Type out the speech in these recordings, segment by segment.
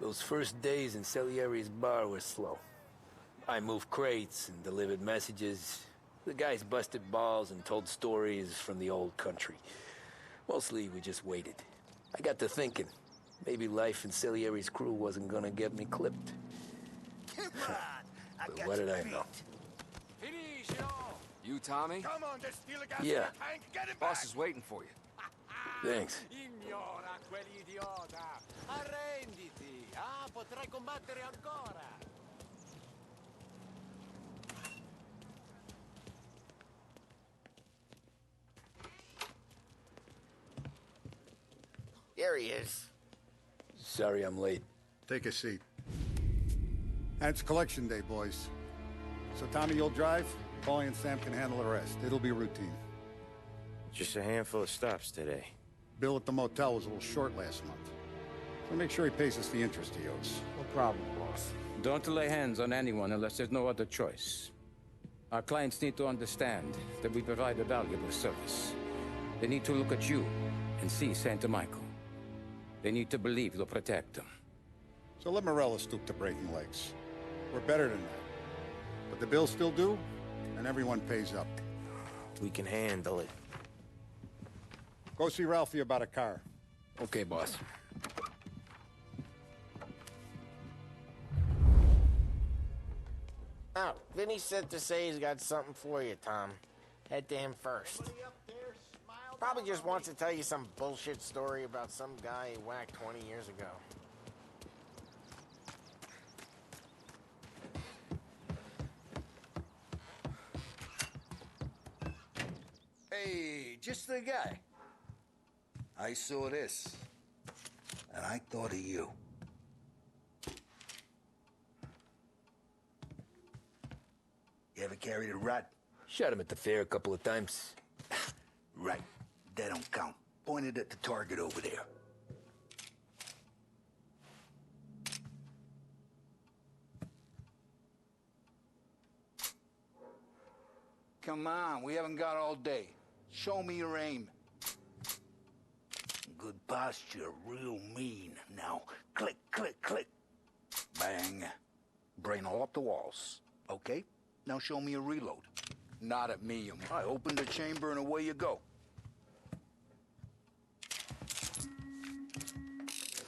Those first days in Salieri's bar were slow. I moved crates and delivered messages. The guys busted balls and told stories from the old country. Mostly, we just waited. I got to thinking, maybe life in Salieri's crew wasn't gonna get me clipped. Come on, But what did I know? You, Tommy? Come on, there's still a gas Yeah. in the tank. Get him back. Boss is waiting for you. Thanks. Ignora quell'idiota! Arrenditi! Ah, potrai combattere ancora! There he is. Sorry I'm late. Take a seat. And it's collection day, boys. So Tommy, you'll drive. Paulie and Sam can handle the rest. It'll be routine. Just a handful of stops today. Bill at the motel was a little short last month. So make sure he pays us the interest he owes. No problem, boss. Don't lay hands on anyone unless there's no other choice. Our clients need to understand that we provide a valuable service. They need to look at you and see Santa Michael. They need to believe you'll protect them. So let Morella stoop to breaking legs. We're better than that. But the bills still due, and everyone pays up. We can handle it. Go see Ralphie about a car. Okay, boss. Oh, Vinny sent to say he's got something for you, Tom. Head to him first. Probably just wants to tell you some bullshit story about some guy he whacked 20 years ago. Hey, just the guy. I saw this, and I thought of you. You ever carried a rat? Shot him at the fair a couple of times. Right. That don't count. Pointed at the target over there. Come on, we haven't got all day. Show me your aim. Good posture, real mean. Now, click, click, click. Bang. Brain all up the walls. Okay, now show me a reload. Not at me, I open the chamber and away you go.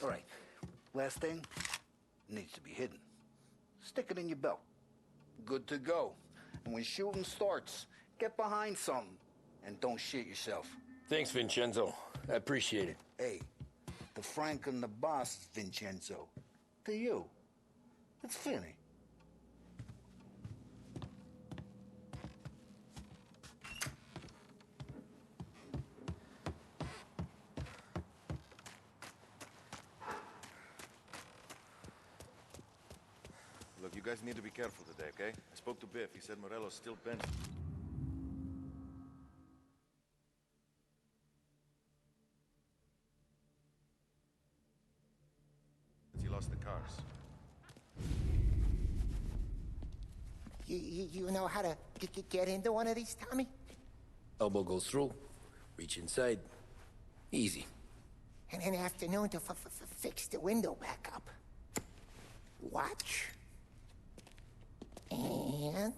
All right, last thing, needs to be hidden. Stick it in your belt. Good to go. And when shooting starts, get behind something and don't shit yourself. Thanks, Vincenzo. I appreciate it. Hey, the Frank and the boss, Vincenzo. To you, it's Finny. Look, you guys need to be careful today, okay? I spoke to Biff. He said Morello's still bent. He lost the cars. You know how to get into one of these, Tommy? Elbow goes through. Reach inside. Easy. And an afternoon to fix the window back up. Watch. And...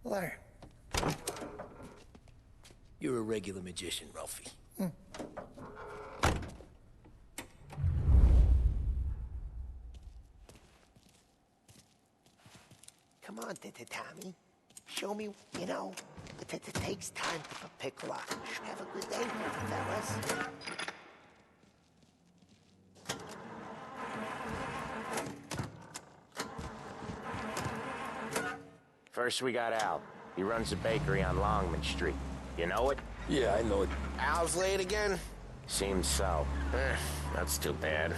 learn. You're a regular magician, Ralphie. Come on, Tommy. Show me, you know, it takes time to pick lock. Have a good day, fellas. First we got Al. He runs a bakery on Longman Street. You know it? Yeah, I know it. Al's late again? Seems so. That's too bad.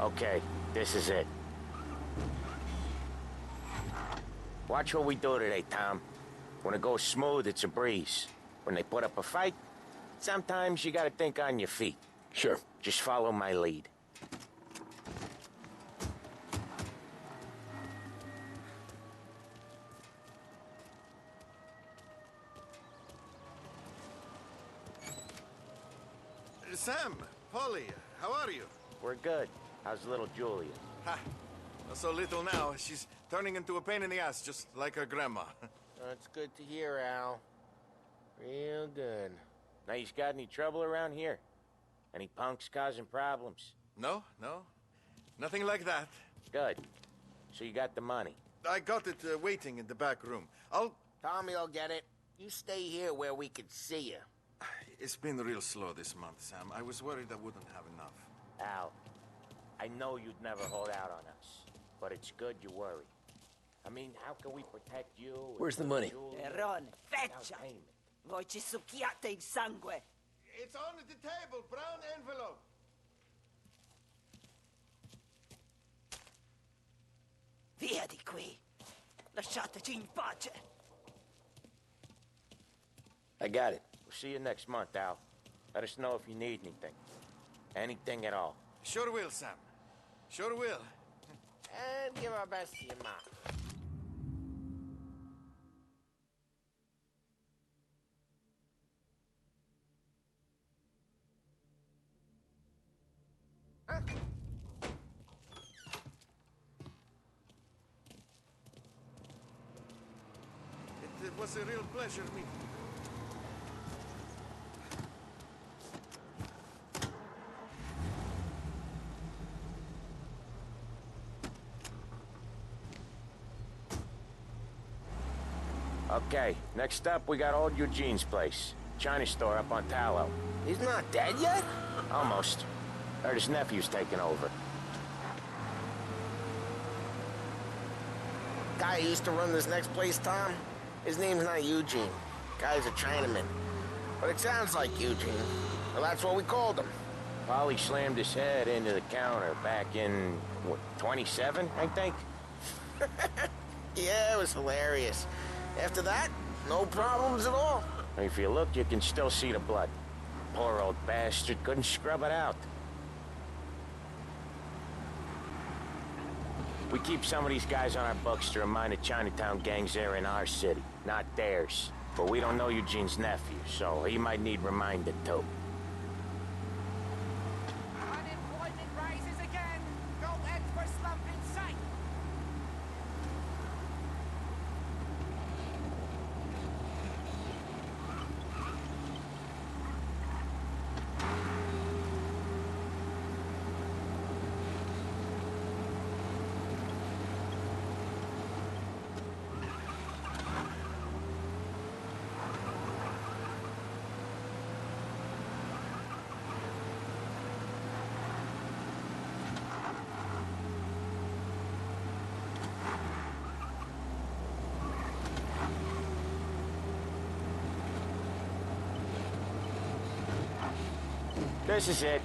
Okay, this is it. Watch what we do today, Tom. When it goes smooth, it's a breeze. When they put up a fight, sometimes you gotta think on your feet. Sure. Just follow my lead. Sam, Polly, how are you? We're good. How's little Julia? Ha! Not so little now. She's turning into a pain in the ass, just like her grandma. That's good to hear, Al. Real good. Now, you got any trouble around here? Any punks causing problems? No, no. Nothing like that. Good. So you got the money. I got it waiting in the back room. Tommy will get it. You stay here where we can see you. It's been real slow this month, Sam. I was worried I wouldn't have enough. Al, I know you'd never hold out on us, but it's good you worry. I mean, how can we protect you? Where's the money? Errone, feccia! Voi ci succhiate il sangue! It's on the table, brown envelope. Via di qui! Lasciateci in pace! I got it. We'll see you next month, Al. Let us know if you need anything. Anything at all. Sure will, Sam. Sure will. And give our best to your mom. It was a real pleasure meeting you. Okay, next up, we got old Eugene's place. China store up on Tallow. He's not dead yet? Almost. Heard his nephew's taking over. Guy who used to run this next place, Tom? His name's not Eugene. Guy's a Chinaman. But it sounds like Eugene. Well, that's what we called him. Polly slammed his head into the counter back in, what, 27, I think? Yeah, it was hilarious. After that, no problems at all. If you look, you can still see the blood. Poor old bastard couldn't scrub it out. We keep some of these guys on our books to remind the Chinatown gangs they're in our city, not theirs. But we don't know Eugene's nephew, so he might need reminded too. Unemployment rises again. No end for slump in sight. This is it.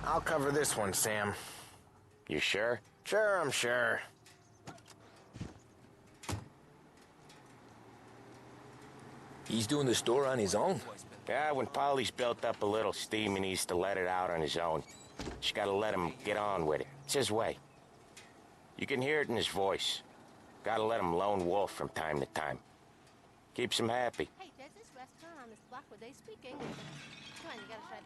I'll cover this one, Sam. You sure? Sure, I'm sure. He's doing the store on his own? Yeah, when Polly's built up a little steam, he needs to let it out on his own. Just gotta let him get on with it. It's his way. You can hear it in his voice. Gotta let him lone wolf from time to time. Keeps him happy. Hey, there's this restaurant on this block where they speak English. Come on, you gotta try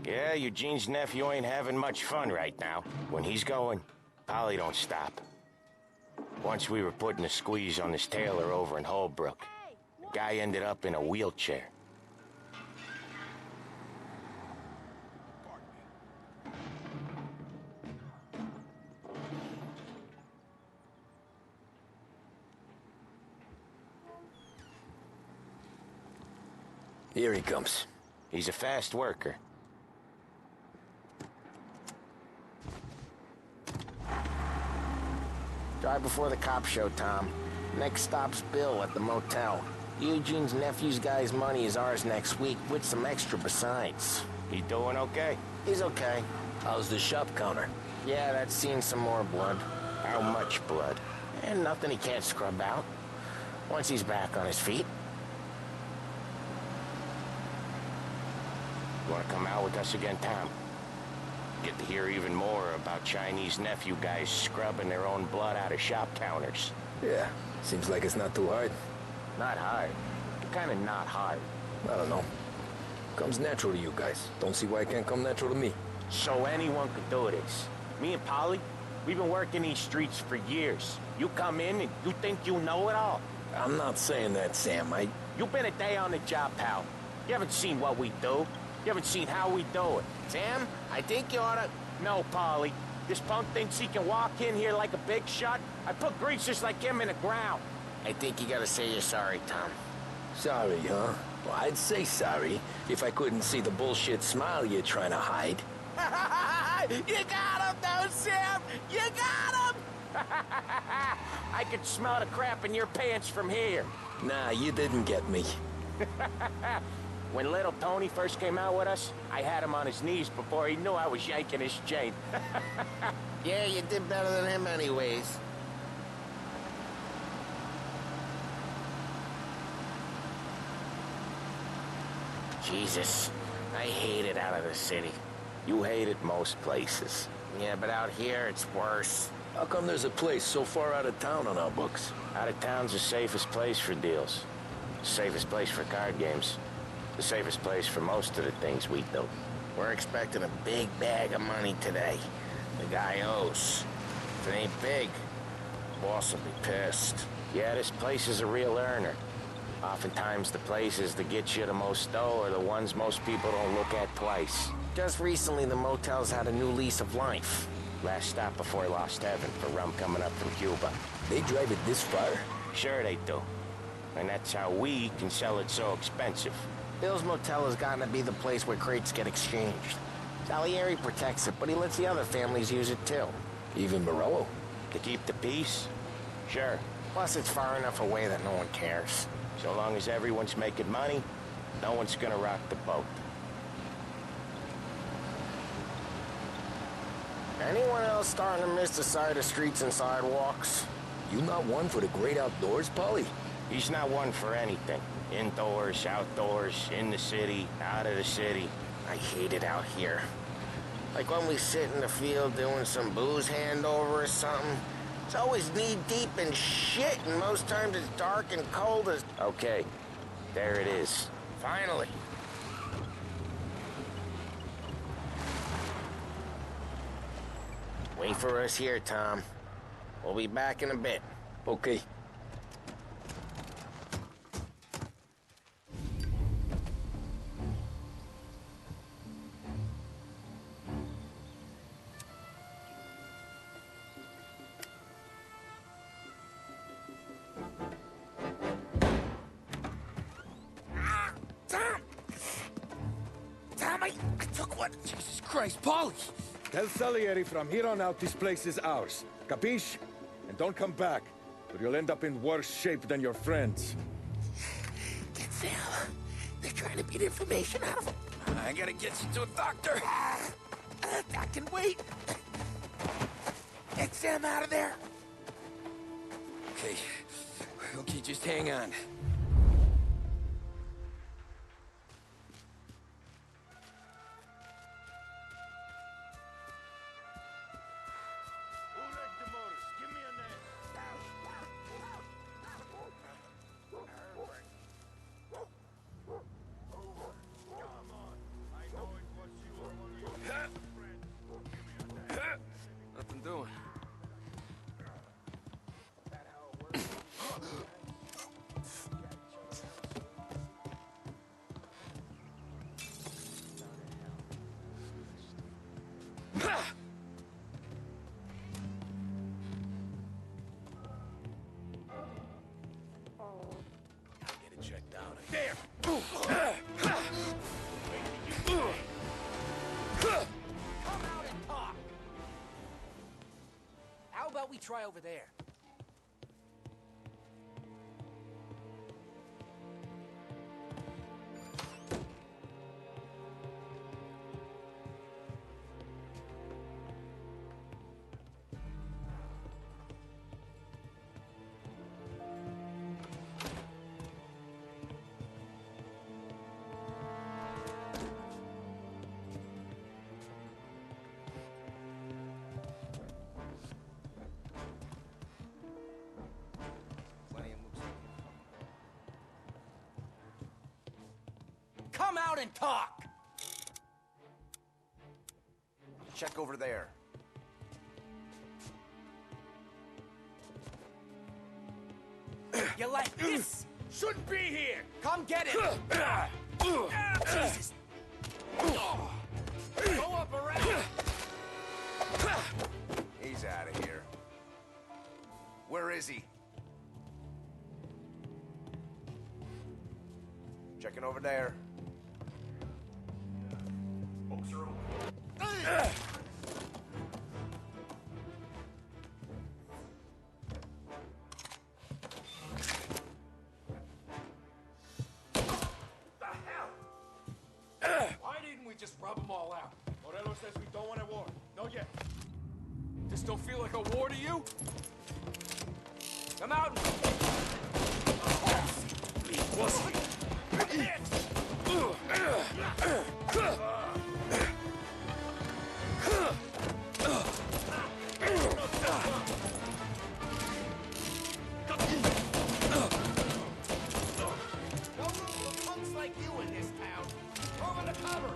this. Yeah, Eugene's nephew ain't having much fun right now. When he's going, Polly don't stop. Once we were putting a squeeze on this tailor over in Holbrook. The guy ended up in a wheelchair. Here he comes. He's a fast worker. Drive before the cops show, Tom. Next stop's Bill at the motel. Eugene's nephew's guy's money is ours next week, with some extra besides. He doing okay? He's okay. How's the shop counter? Yeah, that's seen some more blood. How much blood? And nothing he can't scrub out. Once he's back on his feet. You wanna come out with us again, Tom? Get to hear even more about Chinese nephew guys scrubbing their own blood out of shop counters. Yeah, seems like it's not too hard. Not hard. Kinda not hard. I don't know. Comes natural to you guys. Don't see why it can't come natural to me. So anyone could do this. Me and Polly, we've been working these streets for years. You come in and you think you know it all. I'm not saying that, Sam. You've been a day on the job, pal. You haven't seen what we do. You haven't seen how we do it. Sam, I think you oughta... No, Polly. This punk thinks he can walk in here like a big shot. I put greasers like him in the ground. I think you gotta say you're sorry, Tom. Sorry, huh? Well, I'd say sorry if I couldn't see the bullshit smile you're trying to hide. You got him, though, Sam! You got him! I could smell the crap in your pants from here. Nah, you didn't get me. When little Tony first came out with us, I had him on his knees before he knew I was yanking his chain. Yeah, you did better than him anyways. Jesus, I hate it out of the city. You hate it most places. Yeah, but out here, it's worse. How come there's a place so far out of town on our books? Out of town's the safest place for deals. Safest place for card games. The safest place for most of the things we do. We're expecting a big bag of money today. The guy owes. If it ain't big, boss will be pissed. Yeah, this place is a real earner. Oftentimes the places that get you the most dough are the ones most people don't look at twice. Just recently, the motel's had a new lease of life. Last stop before Lost Heaven for rum coming up from Cuba. They drive it this far? Sure they do. And that's how we can sell it so expensive. Bill's Motel has gotten to be the place where crates get exchanged. Salieri protects it, but he lets the other families use it too. Even Morello? To keep the peace? Sure. Plus, it's far enough away that no one cares. So long as everyone's making money, no one's gonna rock the boat. Anyone else starting to miss the sight of streets and sidewalks? You not one for the great outdoors, Polly? He's not one for anything. Indoors, outdoors, in the city, out of the city. I hate it out here. Like when we sit in the field doing some booze handover or something. It's always knee-deep in shit, and most times it's dark and cold as... Okay, there it is. Finally. Wait for us here, Tom. We'll be back in a bit. Okay. I took one. Jesus Christ, Polly! Tell Salieri from here on out this place is ours. Capiche? And don't come back, or you'll end up in worse shape than your friends. Get Sam. They're trying to beat information out of him. I gotta get you to a doctor. I can wait. Get Sam out of there. Okay. Okay, just hang on. Nothing doing. Get it checked out. There! Come out and talk! How about we try over there? come out and talk! Check over there. You like this? Shouldn't be here! Come get it! Jesus! Go up around! He's out of here. Where is he? Checking over there. Books are open. Why didn't we just rub them all out? Morello says we don't want a war. No yet. This don't feel like a war to you? Come out! No room for punks like you in this town. Over the cover.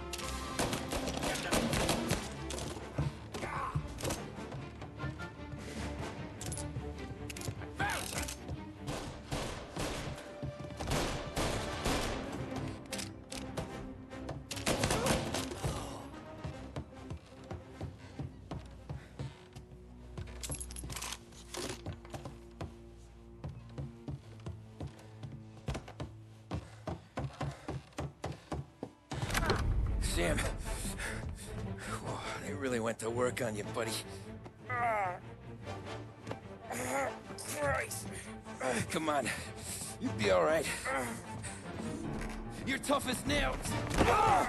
Sam. Whoa, they really went to work on you, buddy. Christ. Come on. You'll be all right. You're tough as nails. Oh,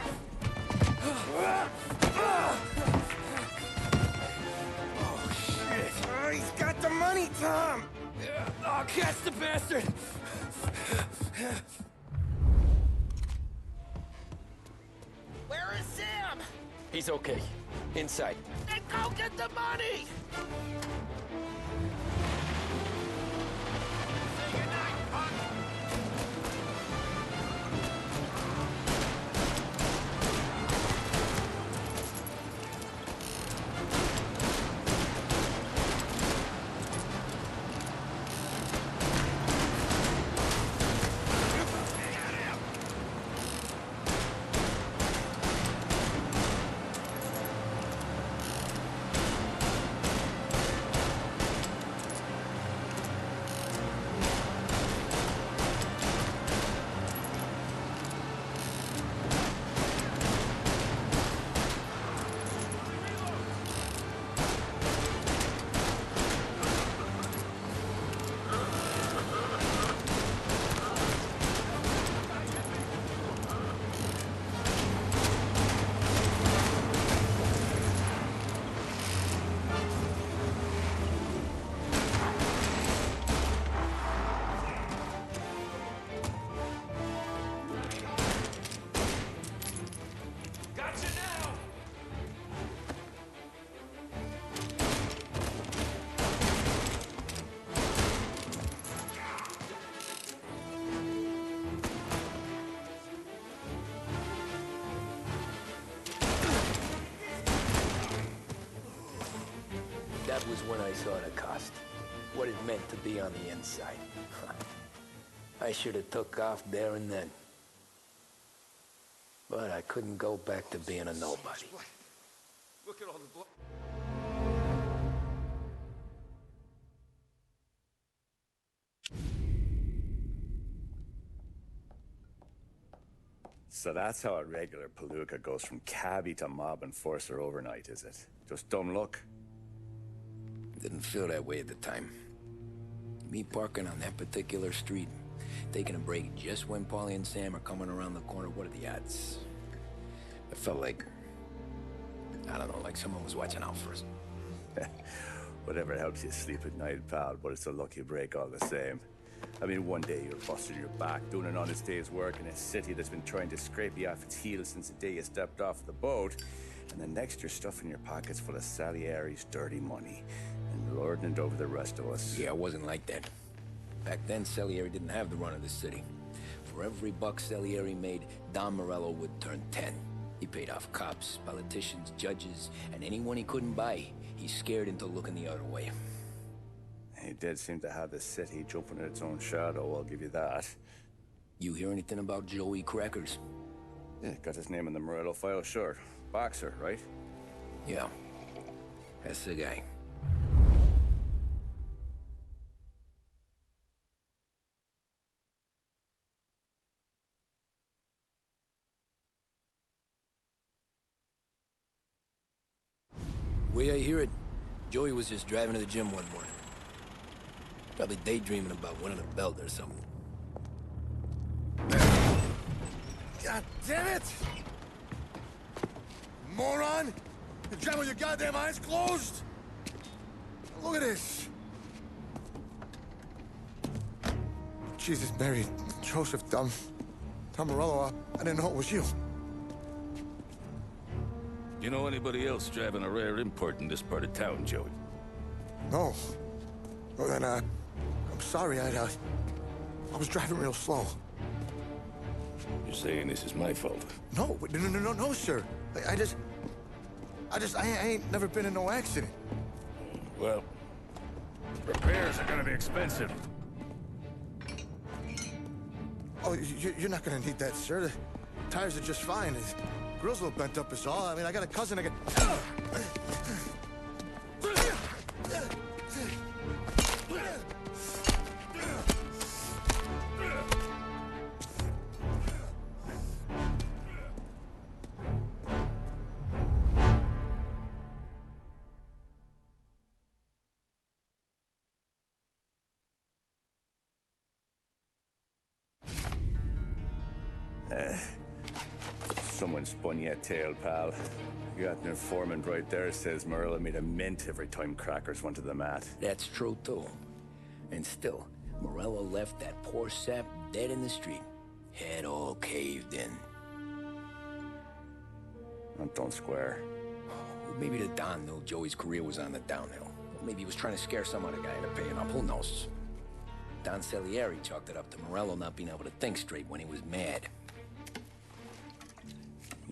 shit. Oh, he's got the money, Tom. Oh, catch the bastard. Where is Sam? He's okay. Inside. Then go get the money! Say goodnight, punk! That was when I saw the cost. What it meant to be on the inside. I should have took off there and then. But I couldn't go back to being a nobody. Look at all the blood. So that's how a regular palooka goes from cabbie to mob enforcer overnight, is it? Just dumb luck? Didn't feel that way at the time. Me parking on that particular street, taking a break just when Paulie and Sam are coming around the corner, what are the odds? I felt like, I don't know, like someone was watching out for us. Whatever helps you sleep at night, pal, but it's a lucky break all the same. I mean, one day you're busting your back, doing an honest day's work in a city that's been trying to scrape you off its heels since the day you stepped off the boat, and the next you're stuffing your pockets full of Salieri's dirty money and lording it over the rest of us. Yeah, it wasn't like that. Back then, Salieri didn't have the run of the city. For every buck Salieri made, Don Morello would turn 10. He paid off cops, politicians, judges, and anyone he couldn't buy, he scared into looking the other way. He did seem to have the city jumping in its own shadow, I'll give you that. You hear anything about Joey Crackers? Yeah, got his name in the Morello file, sure. Boxer, right? Yeah. That's the guy. Way I hear it, Joey was just driving to the gym one morning. Probably daydreaming about winning a belt or something. God damn it! Moron! You drive with your goddamn eyes closed? Look at this! Jesus, Mary, Joseph, Tom Morello, I didn't know it was you. You know anybody else driving a rare import in this part of town, Joey? No. Well, then, I'm sorry, I was driving real slow. You're saying this is my fault? No, no, sir. I ain't never been in no accident. Well, repairs are gonna be expensive. Oh, you're not gonna need that, sir. The tires are just fine. The grill's a little bent up is all. I mean, I got a cousin I can... Someone spun you a tale, pal. You got an informant right there says Morello made a mint every time Crackers went to the mat. That's true, too. And still, Morello left that poor sap dead in the street. Head all caved in. That don't square. Maybe the Don knew Joey's career was on the downhill. Maybe he was trying to scare some other guy into paying up. Who knows? Don Salieri chalked it up to Morello not being able to think straight when he was mad.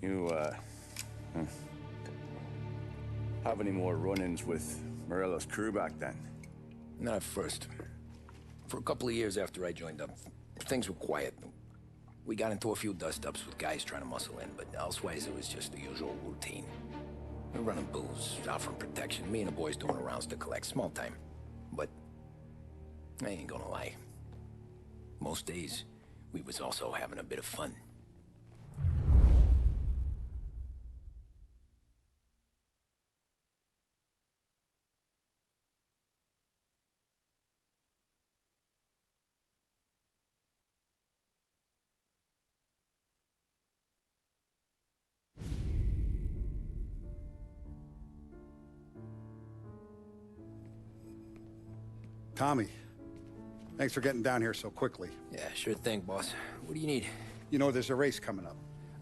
You, have any more run-ins with Morello's crew back then? Not at first. For a couple of years after I joined up, things were quiet. We got into a few dust-ups with guys trying to muscle in, but elsewise it was just the usual routine. We're running booze, offering protection, me and the boys doing rounds to collect, small time. But I ain't gonna lie. Most days, we was also having a bit of fun. Tommy, thanks for getting down here so quickly. Yeah, sure thing, boss. What do you need? You know, there's a race coming up.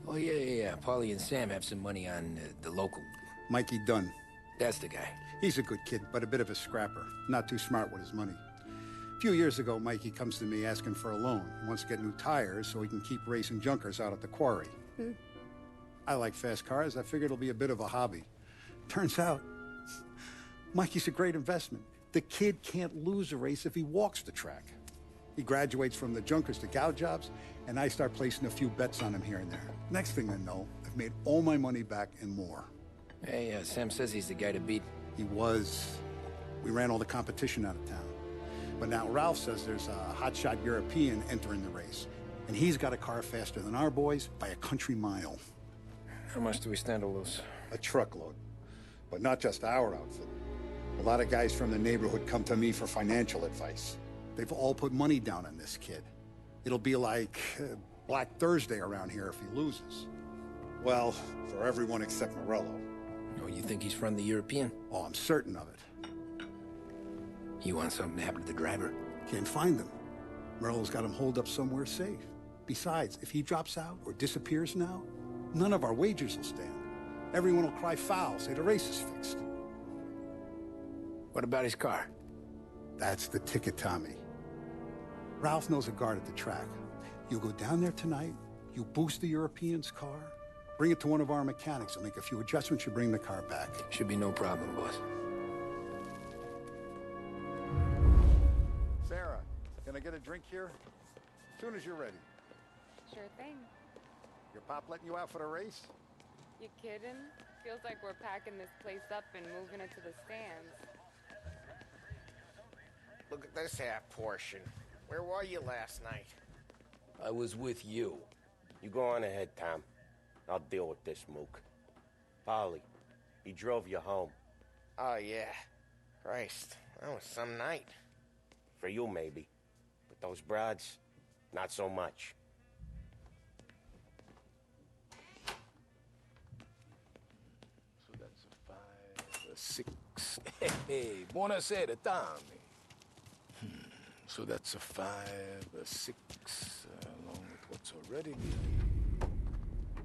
Oh, yeah. Paulie and Sam have some money on the local. Mikey Dunn. That's the guy. He's a good kid, but a bit of a scrapper. Not too smart with his money. A few years ago, Mikey comes to me asking for a loan. He wants to get new tires so he can keep racing junkers out at the quarry. I like fast cars. I figured it'll be a bit of a hobby. Turns out, Mikey's a great investment. The kid can't lose a race if he walks the track. He graduates from the junkers to gal jobs, and I start placing a few bets on him here and there. Next thing I know, I've made all my money back and more. Hey, Sam says he's the guy to beat. He was. We ran all the competition out of town. But now Ralph says there's a hotshot European entering the race, and he's got a car faster than our boys by a country mile. How much do we stand to lose? A truckload. But not just our outfit. A lot of guys from the neighborhood come to me for financial advice. They've all put money down on this kid. It'll be like Black Thursday around here if he loses. Well, for everyone except Morello. Oh, you think he's from the European? Oh, I'm certain of it. You want something to happen to the driver? Can't find him. Morello's got him holed up somewhere safe. Besides, if he drops out or disappears now, none of our wagers will stand. Everyone will cry foul, say the race is fixed. What about his car? That's the ticket, Tommy. Ralph knows a guard at the track. You go down there tonight, you boost the European's car, bring it to one of our mechanics, he'll make a few adjustments, you bring the car back. Should be no problem, boss. Sarah, can I get a drink here? As soon as you're ready. Sure thing. Your pop letting you out for the race? You kidding? Feels like we're packing this place up and moving it to the stands. Look at this half portion. Where were you last night? I was with you. You go on ahead, Tom. I'll deal with this mook. Polly, he drove you home. Oh, yeah. Christ, that was some night. For you, maybe. But those broads, not so much. So that's a 5, a 6. Hey, buonasera, Tommy. So that's a 5, a 6, along with what's already been.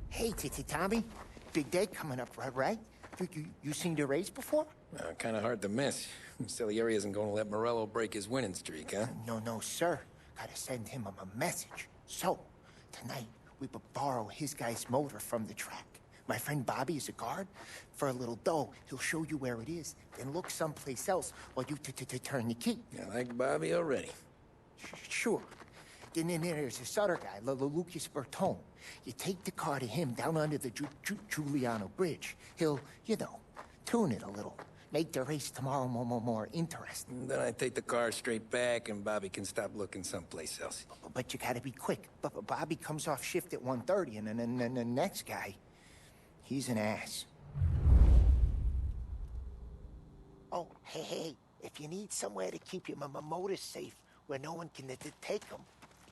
Hey, Tommy. Big day coming up, right? You seen the race before? Kind of hard to miss. Salieri isn't going to let Morello break his winning streak, huh? No, sir. Gotta send him a message. So, tonight, we will borrow his guy's motor from the track. My friend Bobby is a guard. For a little dough, he'll show you where it is, then look someplace else while you turn the key. I like Bobby already. Sure. Then there's this other guy, Lucas Bertone. You take the car to him down under the Giuliano Bridge. He'll, tune it a little. Make the race tomorrow more interesting. Then I take the car straight back and Bobby can stop looking someplace else. But you gotta be quick. Bobby comes off shift at 1:30, and then the next guy, he's an ass. Oh, hey, if you need somewhere to keep your motor safe where no one can take them,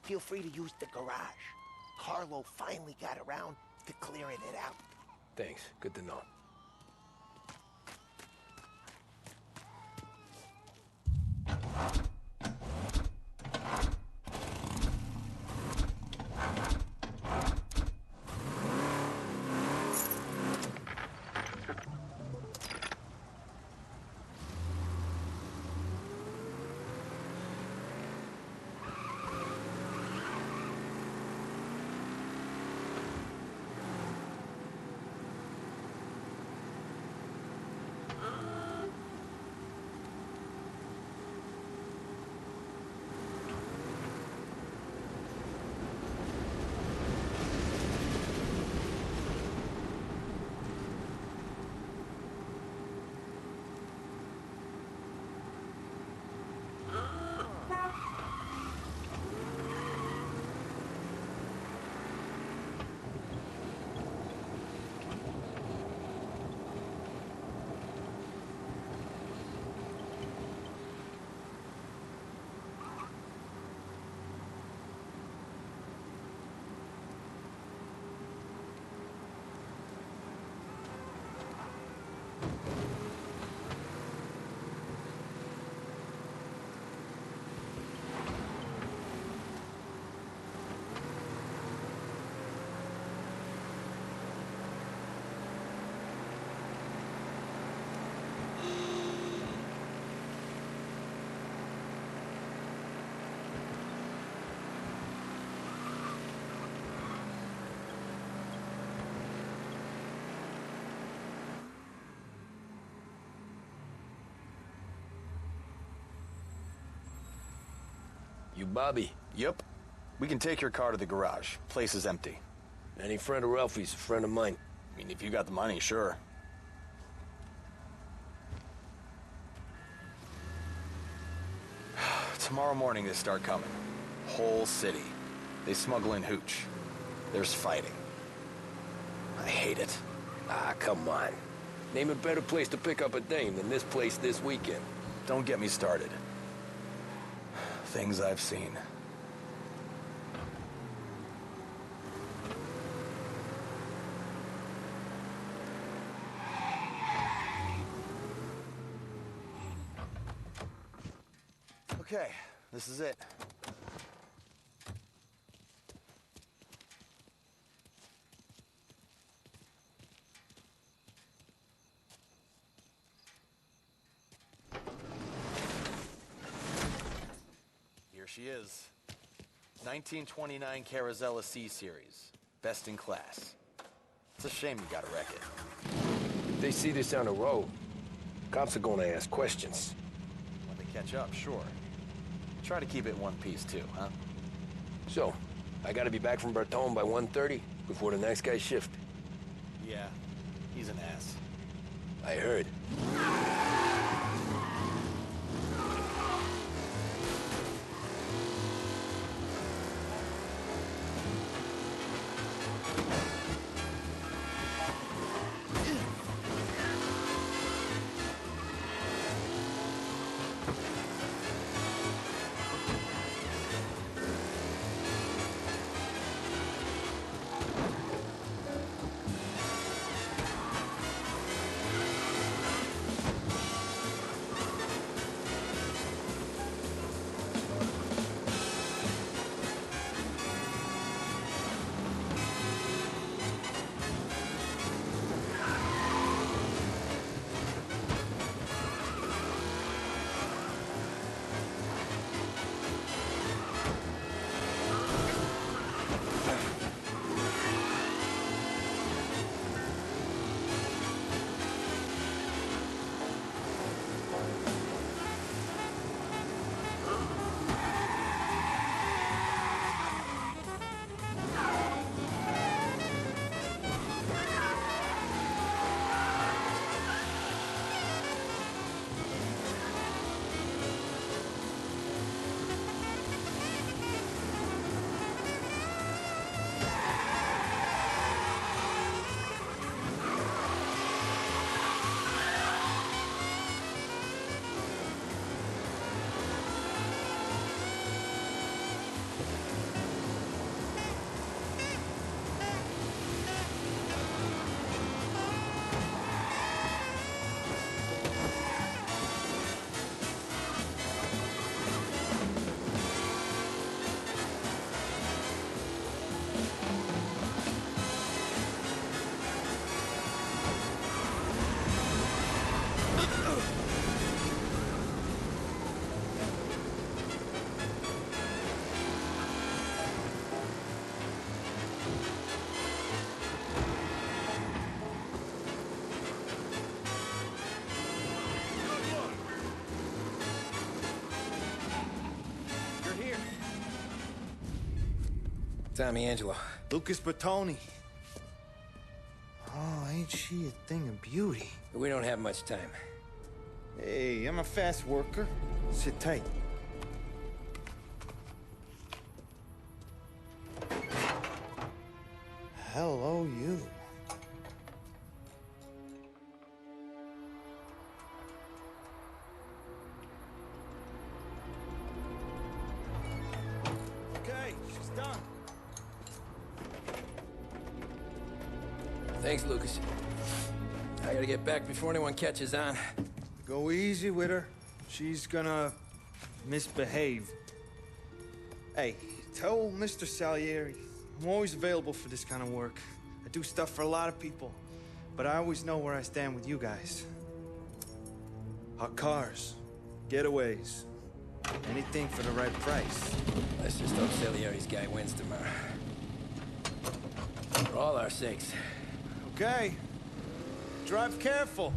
feel free to use the garage. Carlo finally got around to clearing it out. Thanks. Good to know. You Bobby? Yep. We can take your car to the garage. Place is empty. Any friend of Ralphie's a friend of mine. I mean, if you got the money, sure. Tomorrow morning they start coming. Whole city. They smuggle in hooch. There's fighting. I hate it. Ah, come on. Name a better place to pick up a dame than this place this weekend. Don't get me started. Things I've seen. Okay, this is it. Here she is. 1929 Carazella C Series. Best in class. It's a shame you gotta wreck it. If they see this on the road, cops are gonna ask questions. When they catch up, sure. Try to keep it one piece too, huh? So, I gotta be back from Bertone by 1:30 before the next guy's shift. Yeah, he's an ass. I heard. Tommy Angelo. Lucas Bertoni. Oh, ain't she a thing of beauty? We don't have much time. Hey, I'm a fast worker. Sit tight. Hello, you. Okay, she's done. Thanks, Lucas. I gotta get back before anyone catches on. Go easy with her. She's gonna misbehave. Hey, tell Mr. Salieri I'm always available for this kind of work. I do stuff for a lot of people, but I always know where I stand with you guys. Hot cars, getaways, anything for the right price. Let's just hope Salieri's guy wins tomorrow. For all our sakes. Okay. Drive careful.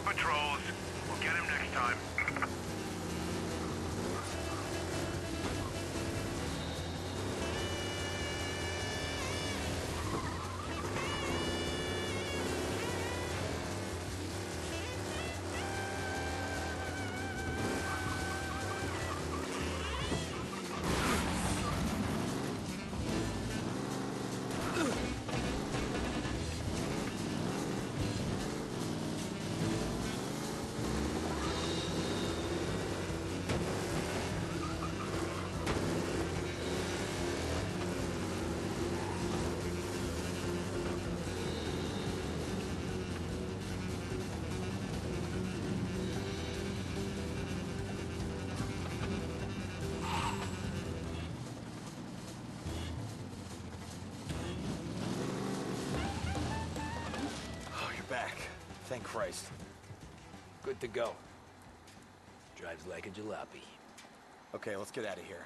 patrols. We'll get him next time. Back. Thank Christ. Good to go. Drives like a jalopy. Okay, let's get out of here.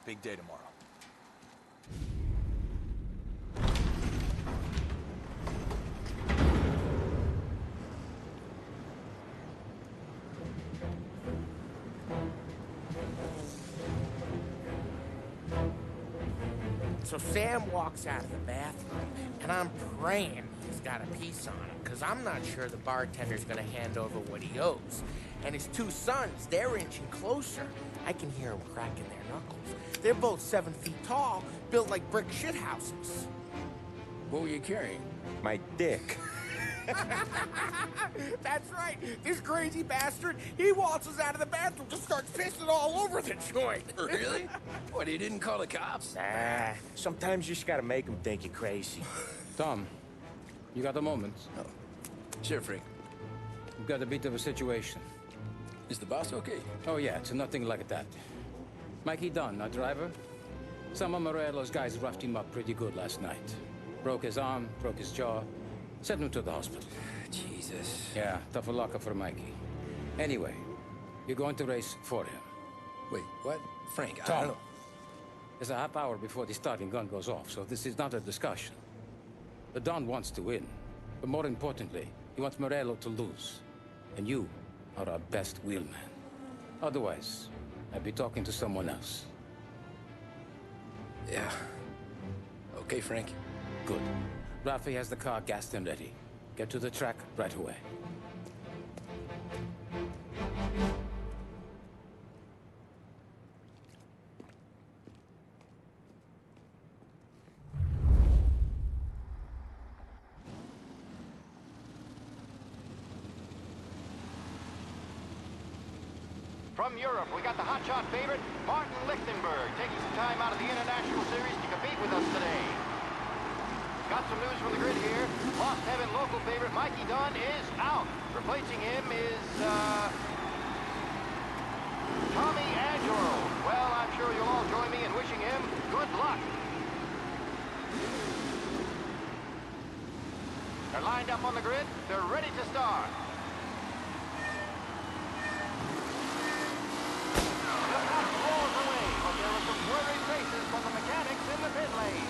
Big day tomorrow. So Sam walks out of the bathroom, and I'm praying he's got a piece on him, because I'm not sure the bartender's going to hand over what he owes. And his two sons, they're inching closer. I can hear them cracking their knuckles. They're both 7 feet tall, built like brick shithouses. What were you carrying? My dick. That's right. This crazy bastard, he waltzes out of the bathroom, just starts pissing all over the joint. Really? What, he didn't call the cops? Ah, sometimes you just gotta make them think you're crazy. Tom, you got a moment? Oh. Sure, Frank. We've got a bit of a situation. Is the boss okay? Oh, yeah, it's nothing like that. Mikey Dunn, our driver. Some of Morello's guys roughed him up pretty good last night. Broke his arm, broke his jaw. Sent him to the hospital. Jesus. Yeah, tougher luck for Mikey. Anyway, you're going to race for him. Wait, what? Frank, I Tom, don't know. there's a half hour before the starting gun goes off, so this is not a discussion. The Don wants to win, but more importantly, he wants Morello to lose. And you are our best wheelman. Otherwise, I'd be talking to someone else. Yeah. Okay, Frank. Good. Rafi has the car gassed and ready. Get to the track right away. From Europe, we got the hotshot favorite, Martin Lichtenberg, taking some time out of the International Series to compete with us today. Got some news from the grid here. Lost Heaven local favorite Mikey Dunn is out. Replacing him is, Tommy Angelo. Well, I'm sure you'll all join me in wishing him good luck. They're lined up on the grid. They're ready to start. The pack rolls away, but there were some worried faces from the mechanics in the pit lane.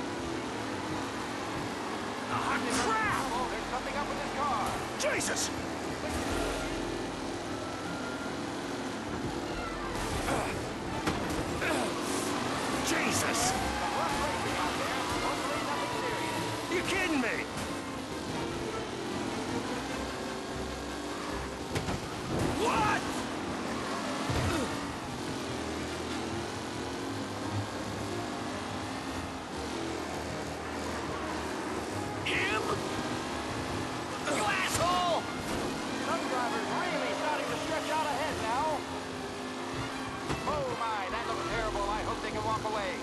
Crap! Oh, there's something up with his car. Jesus! Jesus! You kidding me? What? Him? You asshole! Some drivers really starting to stretch out ahead now. Oh my, that looks terrible. I hope they can walk away.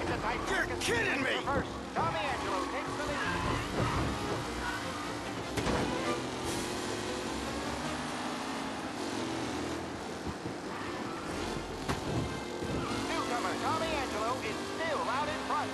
It's a tight You're kidding me! First, Tommy Angelo takes the lead. Newcomer Tommy Angelo is still out in front.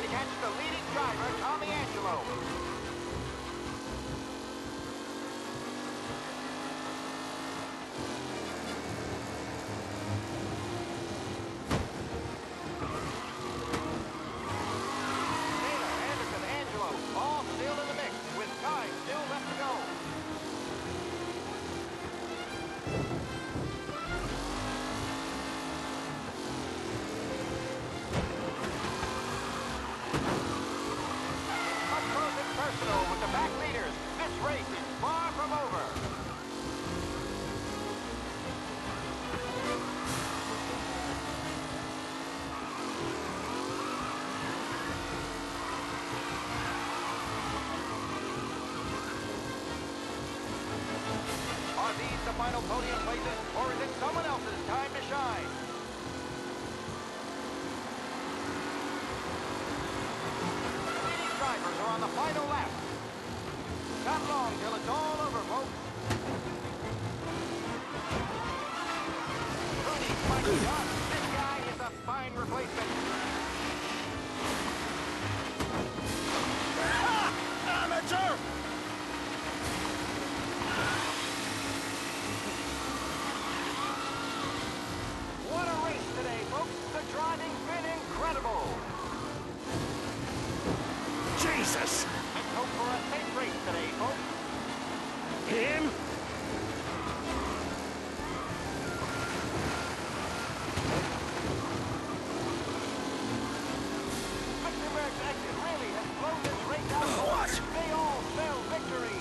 trying to catch the leading driver, Tommy Angelo. All still in the mix, with time still left to go. Up close and personal with the back leaders. This race is far from over. Are these the final podium places, or is it someone else's time to shine? The leading drivers are on the final lap. Not long till it's all over, folks. Rooney's fighting up. This guy is a fine replacement. Amateur! What a race today, folks. The driving's been incredible. Jesus! Let's hope for a safe race today, folks. Him? Lichtenberg's exit really has blown this race out. What? They all spell victory.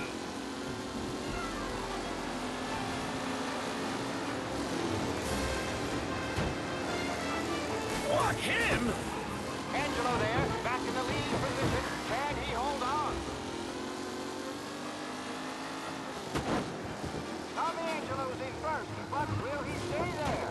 What? Him? Angelo there, back in the lead position. Can he hold on? Tommy Angelo's in first, but will he stay there?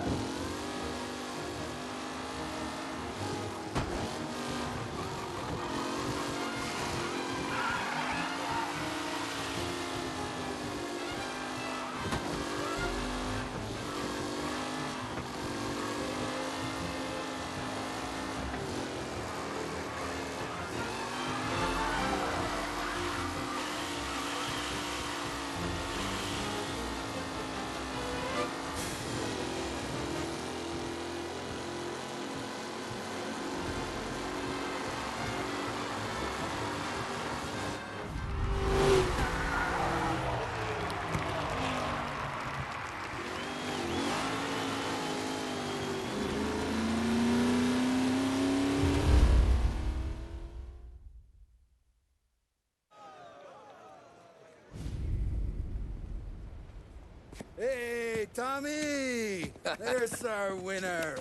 Hey, Tommy! There's our winner.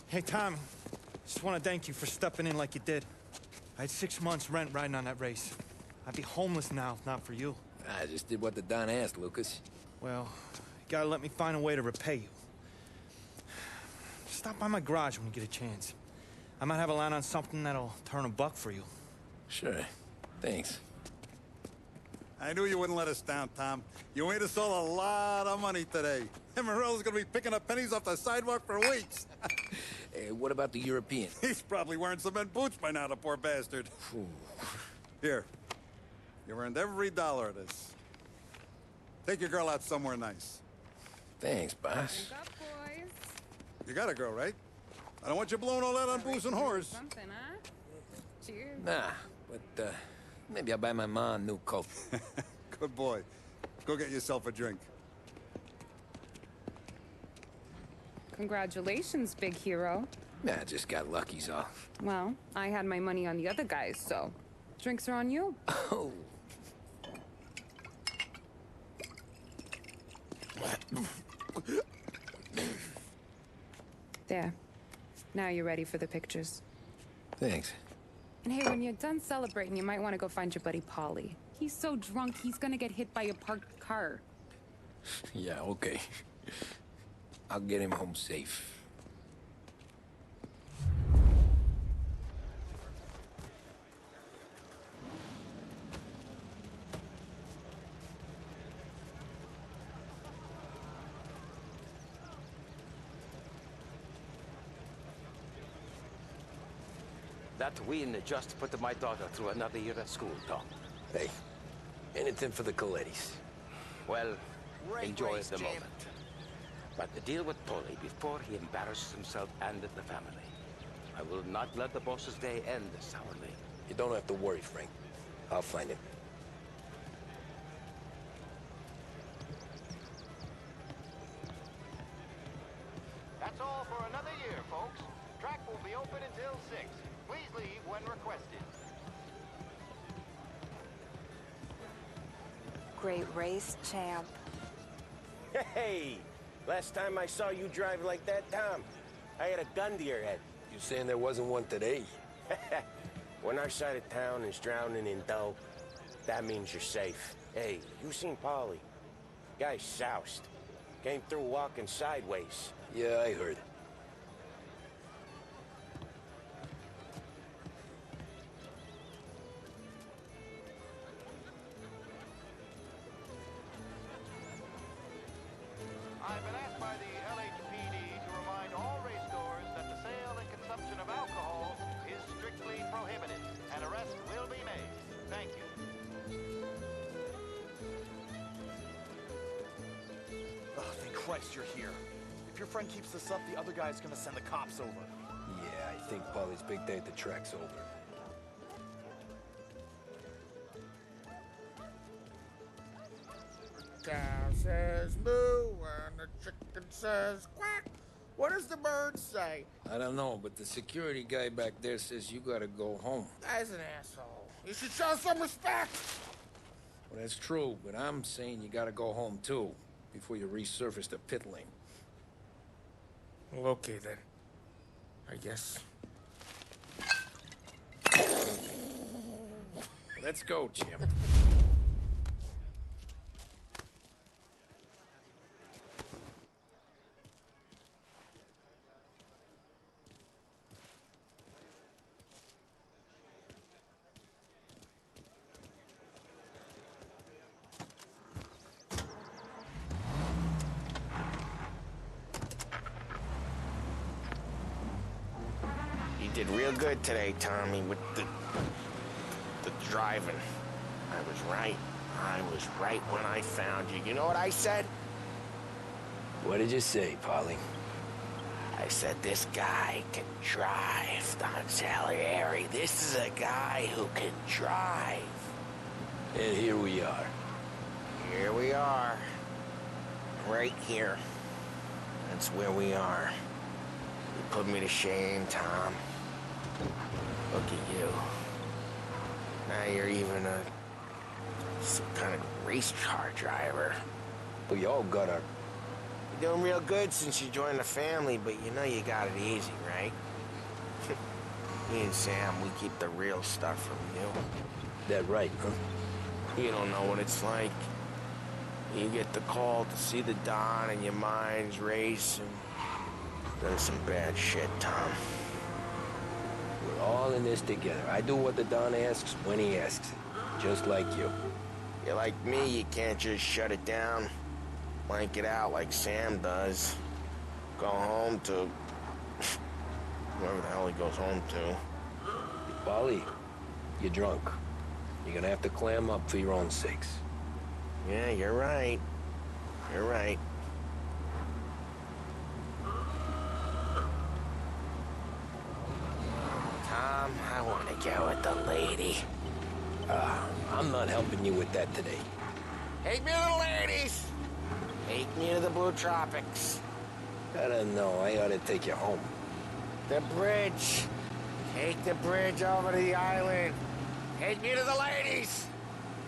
Hey, Tommy. Just want to thank you for stepping in like you did. I had 6 months rent riding on that race. I'd be homeless now if not for you. I just did what the Don asked, Lucas. Well, you gotta let me find a way to repay you. Stop by my garage when you get a chance. I might have a line on something that'll turn $1 for you. Sure. Thanks. I knew you wouldn't let us down, Tom. You made us all a lot of money today. And Morello's gonna be picking up pennies off the sidewalk for weeks. Hey, what about the European? He's probably wearing cement boots by now, the poor bastard. Here. You earned every dollar of this. Take your girl out somewhere nice. Thanch, boss. Up, boys. You got a girl, right? I don't want you blowing all that on booze and whores. Something, huh? Cheers. Nah, but, maybe I'll buy my mom a new coat. Good boy. Go get yourself a drink. Congratulations, big hero. Nah, I just got lucky's all. Well, I had my money on the other guys, so drinks are on you. Oh. There. Now you're ready for the pictures. Thanks. And hey, when you're done celebrating, you might want to go find your buddy Paulie. He's so drunk, he's gonna get hit by a parked car. Yeah, okay. I'll get him home safe. That win just put my daughter through another year at school, Tom. Hey, anything for the Colettis. Well, Great enjoy race, the champ. moment. But the deal with Polly before he embarrasses himself and the family. I will not let the boss's day end sourly. You don't have to worry, Frank. I'll find him. That's all for another year, folks. Track will be open until 6. Please leave when requested. Great race, champ. Hey! Last time I saw you drive like that, Tom, I had a gun to your head. You saying there wasn't one today? When our side of town is drowning in dough, that means you're safe. Hey, you seen Polly? Guy's soused. Came through walking sideways. Yeah, I heard. I've been asked by the LHPD to remind all racegoers that the sale and consumption of alcohol is strictly prohibited, and arrests will be made. Thank you. Oh, thank Christ you're here. If your friend keeps this up, the other guy's gonna send the cops over. Yeah, I think Polly's big day at the track's over. Cow says moo and the chicken says quack. What does the bird say? I don't know, but the security guy back there says you gotta go home. Guy's an asshole. You should show some respect. Well, that's true, but I'm saying you gotta go home too, before you resurface the pit lane. Well, okay then. I guess. Let's go, Jim. You did real good today, Tommy, with the driving. I was right. I was right when I found you. You know what I said? What did you say, Polly? I said, this guy can drive, Don Salieri. This is a guy who can drive. And here we are. Here we are. Right here. That's where we are. You put me to shame, Tom. Look at you. Now you're even some kind of race car driver. We all got our... You're doing real good since you joined the family, but you know you got it easy, right? Me and Sam, we keep the real stuff from you. That right, huh? You don't know what it's like. You get the call to see the Don and your mind's racing. Done some bad shit, Tom. We're all in this together. I do what the Don asks when he asks it. Just like you. You're like me, you can't just shut it down. Blank it out like Sam does. Go home to... whoever the hell he goes home to. Polly, you're drunk. You're gonna have to clam up for your own sakes. Yeah, you're right. You're right. Tom, I want to go with the lady. I'm not helping you with that today. Take me to the ladies! Take me to the Blue Tropics. I don't know. I ought to take you home. The bridge. Take the bridge over to the island. Take me to the ladies.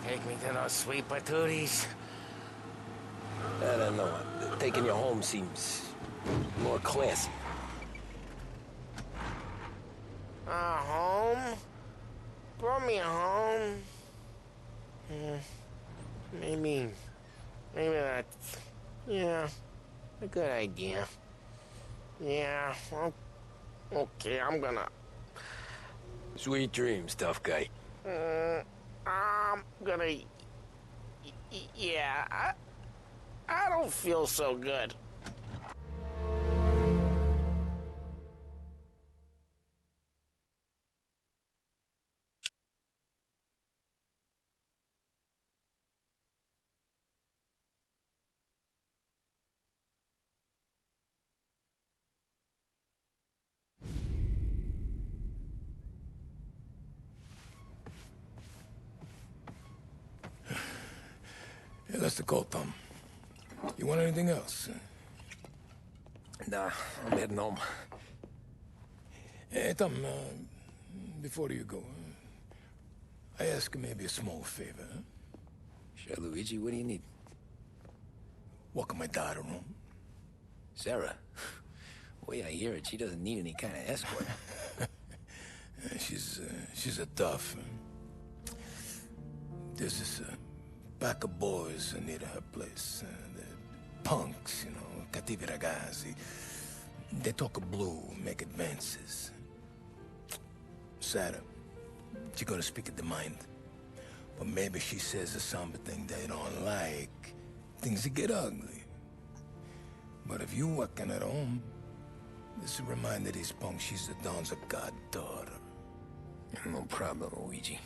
Take me to those sweet patooties. I don't know. Taking you home seems more classy. Home? Brought me home. Maybe that's, yeah, a good idea. Yeah, well, okay, I'm gonna... Sweet dreams, tough guy. I'm gonna... Yeah, I don't feel so good. Hey, that's the call, Tom. You want anything else? Nah, I'm heading home. Hey, Tom, before you go, I ask maybe a small favor. Huh? Sure, Luigi, what do you need? Walk my daughter home. Sarah? Way I hear it, she doesn't need any kind of escort. She's a tough. There's this pack of boys near her place. They're punks, you know, cattivi ragazzi. They talk blue, make advances. Sarah, she gonna speak at the mind. But maybe she says something they don't like. Things get ugly. But if you working at home, this will remind these punks she's the Don's a goddaughter. No problem, Luigi.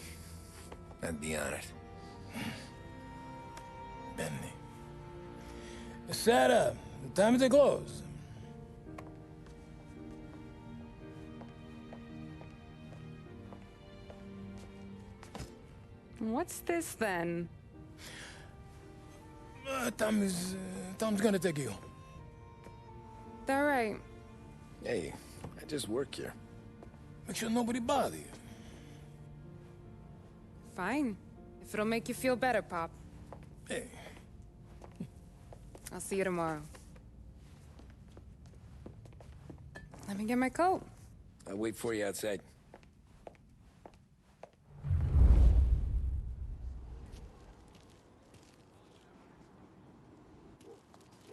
I'd be honored. Benny. Sarah, the time to close. What's this then? Tom's gonna take you. All right. Hey, I just work here. Make sure nobody bother you. Fine. If it'll make you feel better, Pop. Hey. I'll see you tomorrow. Let me get my coat. I'll wait for you outside.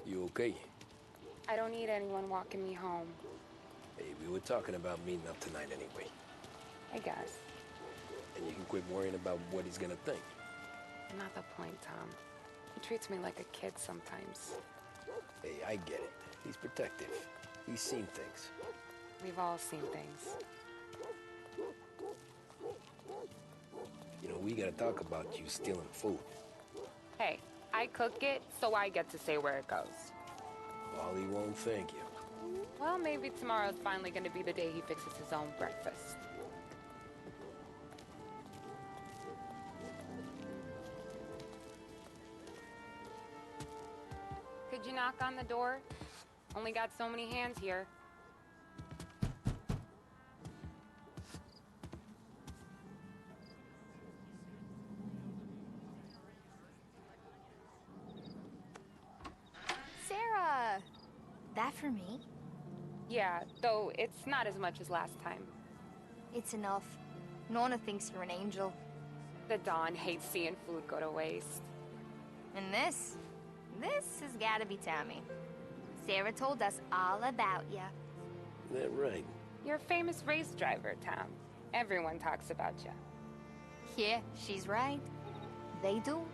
You okay? I don't need anyone walking me home. Hey, we were talking about meeting up tonight anyway. I guess. And you can quit worrying about what he's gonna think. Not the point, Tom. He treats me like a kid sometimes. Hey, I get it. He's protective. He's seen things. We've all seen things. You know, we gotta talk about you stealing food. Hey, I cook it, so I get to say where it goes. Wally won't thank you. Well, maybe tomorrow's finally gonna be the day he fixes his own breakfast. Could you knock on the door? Only got so many hands here. Sarah! That for me? Yeah, though it's not as much as last time. It's enough. Nona thinks you're an angel. The Don hates seeing food go to waste. And this has gotta be Tommy. Sarah told us all about ya. That right? You're a famous race driver, Tom. Everyone talks about you. Yeah, she's right. They do.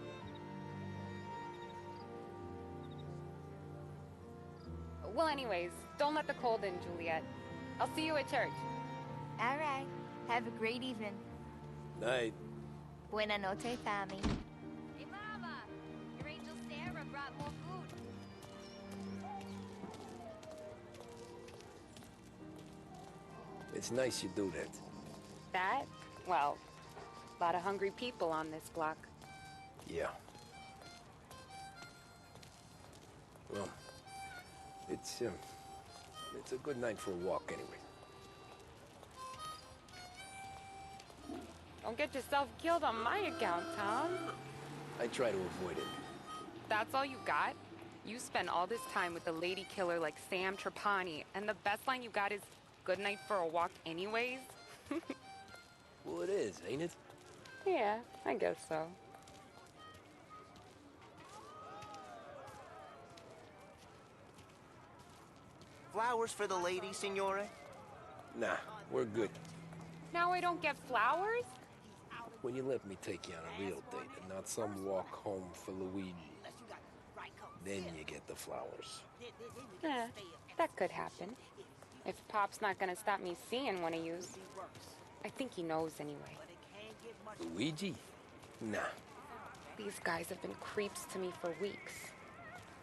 Well, anyways, don't let the cold in, Juliet. I'll see you at church. All right. Have a great evening. Night. Buena noche, Tommy. Hey, Mama! Your angel Sarah brought more food. It's nice you do that. That? Well, a lot of hungry people on this block. Yeah. Well, it's a good night for a walk anyway. Don't get yourself killed on my account, Tom. I try to avoid it. That's all you got? You spend all this time with a lady killer like Sam Trapani, and the best line you got is, "Good night for a walk anyways"? Well, it is, ain't it? Yeah, I guess so. Flowers for the lady, Signore? Nah, we're good. Now I don't get flowers? When you let me take you on a real date and not some walk home for Luigi, then you get the flowers. Yeah, that could happen. If Pop's not gonna stop me seeing one of yous. I think he knows anyway. Luigi? Nah. These guys have been creeps to me for weeks.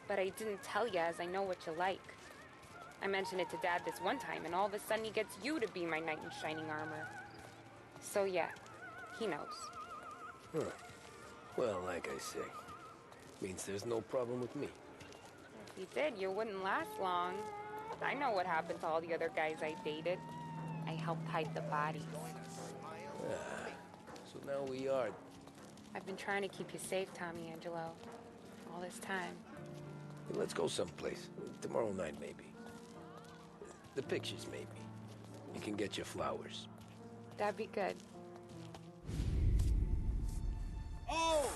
But I didn't tell ya as I know what you like. I mentioned it to Dad this one time, and all of a sudden he gets you to be my knight in shining armor. So yeah, he knows. Huh. Well, like I say, Means there's no problem with me. If you did, you wouldn't last long. I know what happened to all the other guys I dated. I helped hide the bodies. So now we are... I've been trying to keep you safe, Tommy Angelo. All this time. Let's go someplace. Tomorrow night, maybe. The pictures, maybe. You can get your flowers. That'd be good. Oh!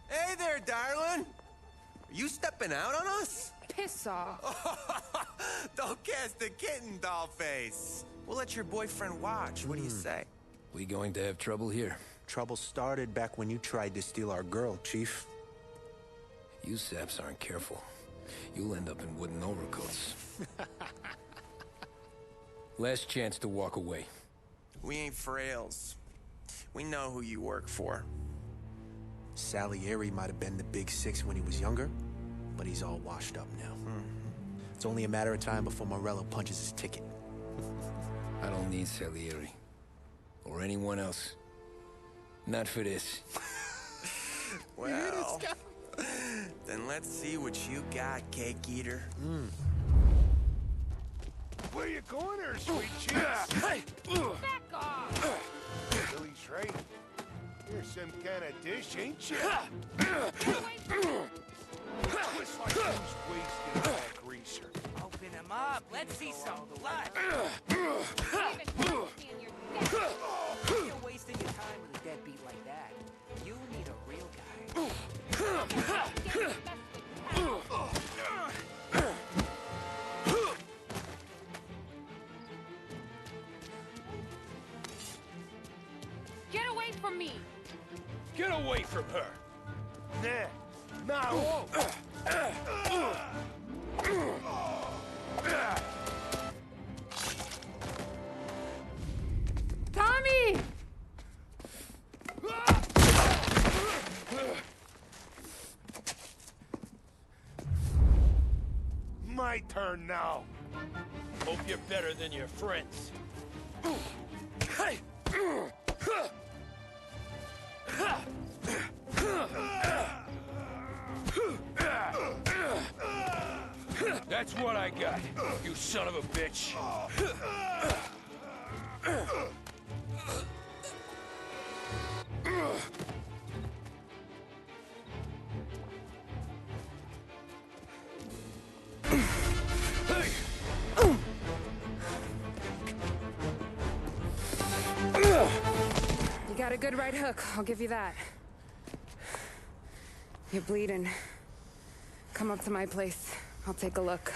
Hey there, darling! Are you stepping out on us? Piss off. Don't cast a kitten, dollface. We'll let your boyfriend watch. What do you say? We going to have trouble here? Trouble started back when you tried to steal our girl, Chief. You saps aren't careful. You'll end up in wooden overcoats. Last chance to walk away. We ain't frails. We know who you work for. Salieri might have been the big six when he was younger, but he's all washed up now. It's only a matter of time before Morello punches his ticket. I don't need Salieri. Or anyone else. Not for this. Well, then let's see what you got, cake eater. Where you going there, sweet cheeks? Back off! Billy's right. You're some kind of dish, ain't you? Twist like who's wasting that greaser. Open him up. Let's see some blood. You're wasting your time with a deadbeat like that. You need a real guy. Get away from me! Get away from her! There. Now. Tommy! My turn now. Hope you're better than your friends. That's what I got, you son of a bitch. You got a good right hook, I'll give you that. You're bleeding. Come up to my place. I'll take a look.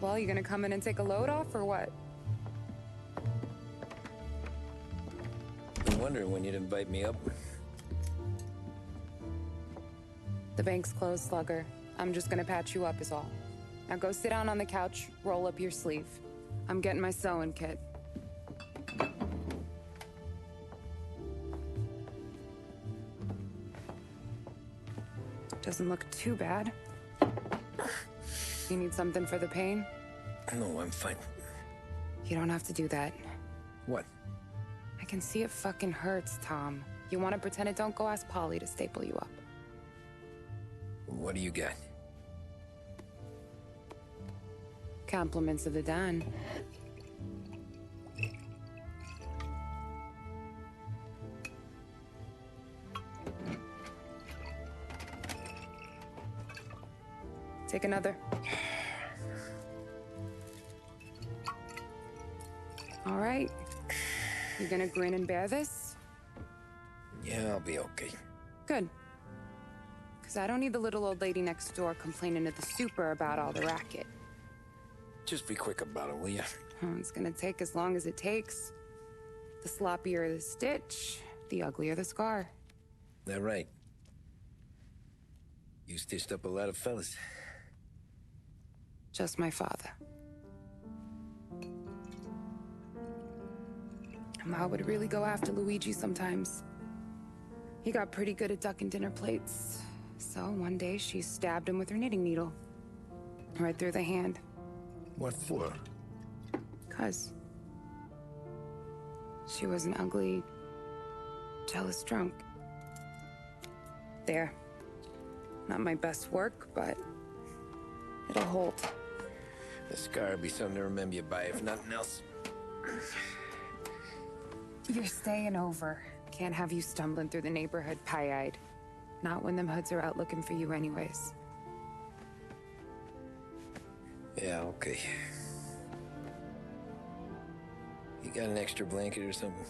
Well, you gonna come in and take a load off, or what? I'm wondering when you'd invite me up. The bank's closed, Slugger. I'm just gonna patch you up is all. Now go sit down on the couch, roll up your sleeve. I'm getting my sewing kit. Doesn't look too bad. You need something for the pain? No, I'm fine. You don't have to do that. What? I can see it fucking hurts, Tom. You want to pretend it? Don't go ask Polly to staple you up. What do you got? Compliments of the Don. Take another. All right. You gonna grin and bear this? Yeah, I'll be okay. Good. Because I don't need the little old lady next door complaining to the super about all the racket. Just be quick about it, will ya? It's gonna take as long as it takes. The sloppier the stitch, the uglier the scar. That right. You stitched up a lot of fellas. Just my father. Ma would really go after Luigi sometimes. He got pretty good at ducking dinner plates. So one day she stabbed him with her knitting needle. Right through the hand. What for? 'Cause she was an ugly, jealous drunk. There. Not my best work, but it'll hold. The scar will be something to remember you by, if nothing else. You're staying over. Can't have you stumbling through the neighborhood pie-eyed. Not when them hoods are out looking for you anyways. Yeah, okay. You got an extra blanket or something?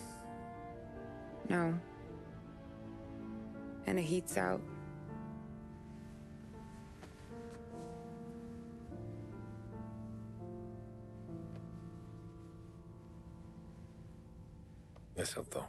No. And the heat's out. That's up, though.